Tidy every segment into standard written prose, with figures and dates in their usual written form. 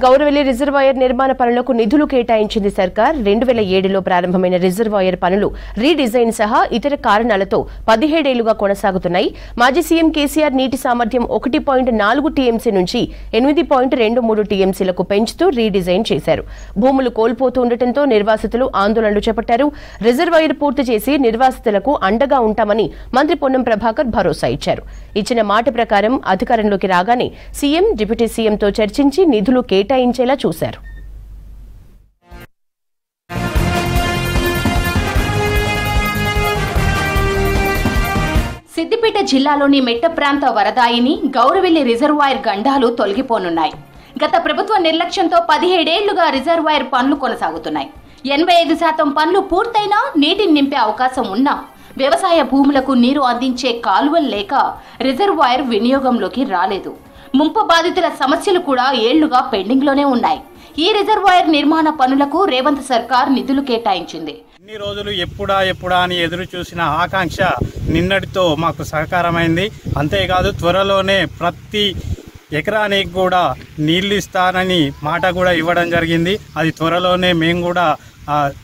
Gouravelli reservoir నిర్మాణ పనులకు నిధులు కేటాయించింది సర్కార్ 2007లో ప్రారంభమైన రిజర్వాయర్ పనులు రీడిజైన్ సహా ఇతర కారణాలతో 17 ఏళ్లుగా కొనసాగుతున్నాయి. మాజీ సీఎం కేసీఆర్ నీటి సామర్థ్యం 1.4 టీఎంసీ నుంచి 8.23 టీఎంసీలకు పెంచుతూ రీడిజైన్ చేశారు. భూములు కోల్పోతూ ఉండటంతో నిర్వాసితులు ఆందోళనలు చేపట్టారు. రిజర్వాయర్ పూర్తి చేసి నిర్వాసితులకు అండగా ఉంటామని మంత్రి పొన్నం ప్రభాకర్ భరోసా ఇచ్చారు. ఇచ్చిన మాట ప్రకారం అధికారంలోకి రాగానే సీఎం డిప్యూటీ సీఎంతో చర్చించి నిధులు కేటాయించేలా చూశారు. సిద్దిపేట జిల్లాలోని మెట్ట ప్రాంత వరదాయిని గౌరవెల్లి రిజర్వాయర్ గండాలు తొలగిపోనున్నాయి. గత ప్రభుత్వ నిర్లక్ష్యంతో 17 ఏళ్లుగా రిజర్వాయర్ పనులు కొనసాగుతున్నాయి. 85% పనులు పూర్తయినా నీటిని నింపే అవకాశం ఉన్నా వ్యవసాయ భూములకు నీరు అందించే కాలువలు లేక రిజర్వాయర్ వినియోగంలోకి రాలేదు. ముంపు బాధితుల సమస్యలు కూడా ఏళ్లుగా పెండింగ్లోనే ఉన్నాయి. ఈ రిజర్వాయర్ నిర్మాణ పనులకు రేవంత్ సర్కార్ నిధులు కేటాయించింది. ఇన్ని రోజులు ఎప్పుడా అని ఎదురు చూసిన ఆకాంక్ష నిన్నటితో మాకు సహకారమైంది. అంతేకాదు త్వరలోనే ప్రతి ఎకరానికి కూడా నీళ్లు ఇస్తానని మాట కూడా ఇవ్వడం జరిగింది. అది త్వరలోనే మేము కూడా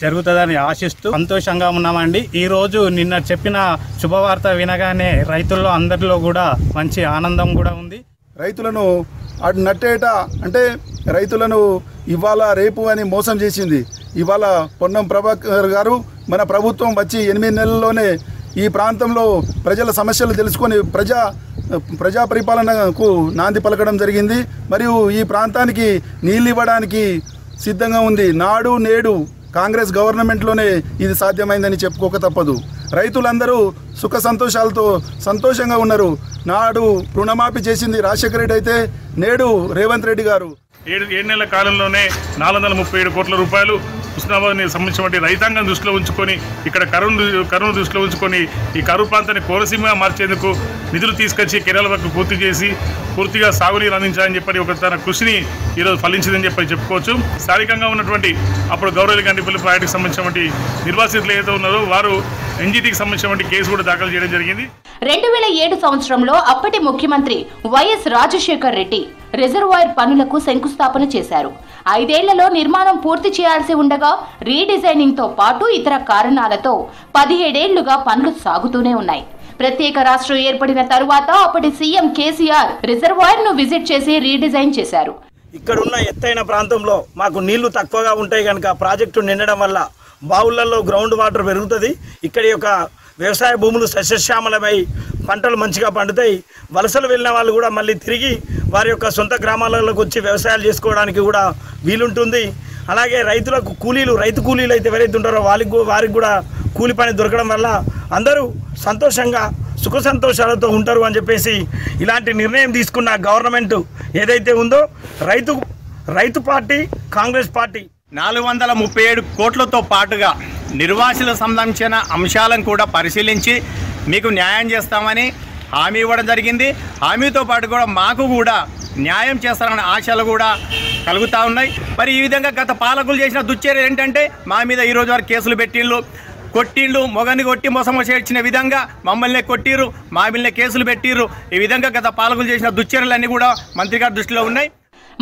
జరుగుతుందని ఆశిస్తూ సంతోషంగా ఉన్నామండి. ఈరోజు నిన్న చెప్పిన శుభవార్త వినగానే రైతుల్లో అందరిలో కూడా మంచి ఆనందం కూడా ఉంది. రైతులను నట్టేట అంటే రైతులను ఇవాళ రేపు అని మోసం చేసింది. ఇవాళ పొన్నం ప్రభాకర్ గారు మన ప్రభుత్వం వచ్చి 8 నెలల్లోనే ఈ ప్రాంతంలో ప్రజల సమస్యలు తెలుసుకొని ప్రజా పరిపాలనకు నాంది పలకడం జరిగింది. మరియు ఈ ప్రాంతానికి నీళ్ళు ఇవ్వడానికి సిద్ధంగా ఉంది. నాడు నేడు కాంగ్రెస్ గవర్నమెంట్లోనే ఇది సాధ్యమైందని చెప్పుకోక తప్పదు. రైతులందరూ సుఖ సంతోషాలతో సంతోషంగా ఉన్నారు. నాడు రుణమాఫీ చేసింది రాజశేఖర రెడ్డి అయితే నేడు రేవంత్ రెడ్డి గారు 7 నెలల కాలంలోనే 437 కోట్ల రూపాయలు హుస్నాబాద్ని సంబంధించిన రైతాంగం దృష్టిలో ఉంచుకొని ఇక్కడ కరువును దృష్టిలో ఉంచుకొని ఈ కరువు ప్రాంతాన్ని కోనసీమగా మార్చేందుకు నిధులు తీసుకొచ్చి కెనాల వరకు పూర్తి చేసి పూర్తిగా సాగునీరు అందించాలని చెప్పి ఒక తన కృషిని ఈరోజు ఫలించిందని చెప్పి చెప్పుకోవచ్చు. స్థానికంగా ఉన్నటువంటి అప్పుడు గౌరవెల్లి గండిపల్లి ప్రాజెక్టుకి సంబంధించినటువంటి నిర్వాసితులు ఏదైతే ఉన్నారో వారు ఎన్జీటీకి సంబంధించినటువంటి కేసు కూడా దాఖలు చేయడం జరిగింది. 2007 సంవత్సరంలో అప్పటి ముఖ్యమంత్రి వైఎస్ రాజశేఖర్ రెడ్డి రిజర్వాయర్ పనులకు శంకుస్థాపన చేశారు. 5 ఏళ్లలో నిర్మాణం పూర్తి చేయాల్సి ఉండగా రీడిజైనింగ్ తో పాటు ఇతర కారణాలతో 17 ఏళ్లుగా పనులు సాగుతూనే ఉన్నాయి. ప్రత్యేక రాష్ట్రం ఏర్పడిన తరువాత అప్పటి సీఎం కేసీఆర్ రిజర్వాయర్ ను విజిట్ చేసి రీడిజైన్ చేశారు. ఇక్కడున్న ఎత్తైన ప్రాంతంలో మాకు నీళ్లు తక్కువగా ఉంటాయి కనుక ప్రాజెక్టు నిండడం వల్ల బావులలో గ్రౌండ్ వాటర్ పెరుగుతుంది. ఇక్కడి యొక్క వ్యవసాయ భూములు సస్యశ్యామలమై పంటలు మంచిగా పండుతాయి. వలసలు వెళ్ళిన వాళ్ళు కూడా మళ్ళీ తిరిగి వారి యొక్క సొంత గ్రామాలలోకి వచ్చి వ్యవసాయాలు చేసుకోవడానికి కూడా వీలుంటుంది. అలాగే రైతులకు రైతు కూలీలు అయితే ఎవరైతే ఉంటారో వారికి కూడా కూలి పని దొరకడం వల్ల అందరూ సంతోషంగా సుఖ సంతోషాలతో ఉంటారు అని చెప్పేసి ఇలాంటి నిర్ణయం తీసుకున్న గవర్నమెంట్ ఏదైతే ఉందో రైతు పార్టీ కాంగ్రెస్ పార్టీ 437 కోట్లతో పాటుగా నిర్వాసితులకు సంబంధించిన అంశాలను కూడా పరిశీలించి మీకు న్యాయం చేస్తామని హామీ ఇవ్వడం జరిగింది. హామీతో పాటు కూడా మాకు కూడా న్యాయం చేస్తారనే ఆశలు కూడా కలుగుతూ ఉన్నాయి. మరి ఈ విధంగా గత పాలకులు చేసిన దుశ్చర్య ఏంటంటే మా మీద ఈరోజు వారు కేసులు కొట్టిండ్లు మొగని కొట్టి మోసం చేర్చిన విధంగా మమ్మల్ని కొట్టిర్రు, మా మీద కేసులు పెట్టిర్రు. ఈ విధంగా గత పాలకులు చేసిన దుశ్చర్యలన్నీ కూడా మంత్రి గారి దృష్టిలో ఉన్నాయి.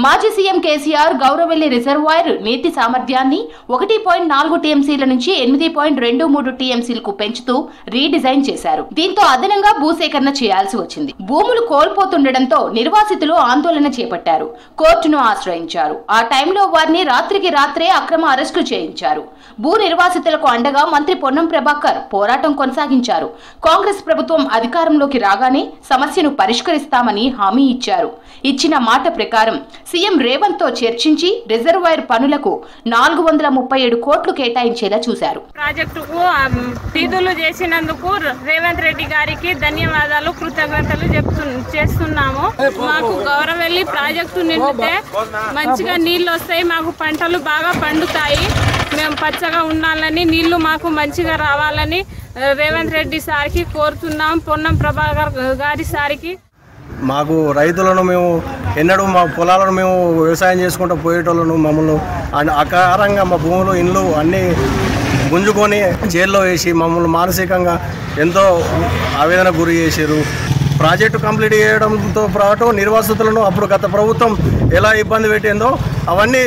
మాజీ సీఎం కేసీఆర్ గౌరవెల్లి రిజర్వాయర్ నీటి సామర్థ్యాన్ని 1.4 టీఎంసీల నుంచి 8.23 టీఎంసీలకు పెంచుతూ రీడిజైన్ చేశారు. దీంతో అదనంగా భూసేకరణ చేయాల్సి వచ్చింది. భూములు కోల్పోతుండటంతో నిర్వాసితులు ఆందోళన చేపట్టారు. కోర్టును ఆశ్రయించారు. ఆ టైంలో వారిని రాత్రికి రాత్రే అక్రమ అరెస్టులు చేయించారు. భూ నిర్వాసితులకు అండగా మంత్రి పొన్నం ప్రభాకర్ పోరాటం కొనసాగించారు. కాంగ్రెస్ ప్రభుత్వం అధికారంలోకి రాగానే సమస్యను పరిష్కరిస్తామని హామీ ఇచ్చారు. ఇచ్చిన మాట ప్రకారం సీఎం రేవంత్ తో చర్చించి రిజర్వాయర్ పనులకు 437 కోట్లు కేటాయించేలా చూశారు. ప్రాజెక్టుకు నిధులు చేసినందుకు రేవంత్ రెడ్డి గారికి ధన్యవాదాలు, కృతజ్ఞతలు చేస్తున్నాము. మాకు గౌరవెల్లి ప్రాజెక్టు నిండితే మంచిగా నీళ్లు వస్తాయి, మాకు పంటలు బాగా పండుతాయి. మేము పచ్చగా ఉండాలని, నీళ్లు మాకు మంచిగా రావాలని రేవంత్ రెడ్డి సార్కి కోరుతున్నాం. పొన్నం ప్రభాకర్ గారి సార్కి మాకు రైతులను మేము ఎన్నడూ మా పొలాలను మేము వ్యవసాయం చేసుకుంటూ పోయేటోళ్ళను మమ్మల్ని అకారంగా మా భూములు ఇండ్లు అన్నీ గుంజుకొని జైల్లో వేసి మమ్మల్ని మానసికంగా ఎంతో ఆవేదన గురి చేశారు. ప్రాజెక్టు కంప్లీట్ చేయడంతో పాటు నిర్వాసితులను అప్పుడు గత ప్రభుత్వం ఎలా ఇబ్బంది పెట్టిందో అవన్నీ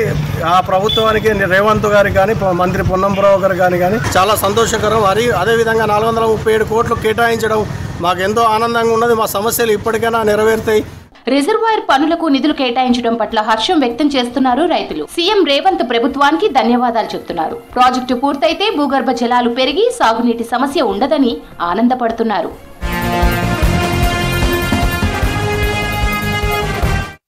ఆ ప్రభుత్వానికి రేవంత్ గారికి కానీ మంత్రి పొన్నంరావు గారు కానీ చాలా సంతోషకరం. అదేవిధంగా 437 కోట్లు కేటాయించడం మాకు ఎంతో ఆనందంగా ఉన్నది. మా సమస్యలు ఇప్పటికైనా నెరవేరుతాయి. రిజర్వాయర్ పనులకు నిధులు కేటాయించడం పట్ల హర్షం వ్యక్తం చేస్తున్నారు రైతులు. సీఎం రేవంత్ ప్రభుత్వానికి ధన్యవాదాలు చెప్తున్నారు. ప్రాజెక్టు పూర్తయితే భూగర్భ జలాలు పెరిగి సాగునీటి సమస్య ఉండదని ఆనందపడుతున్నారు.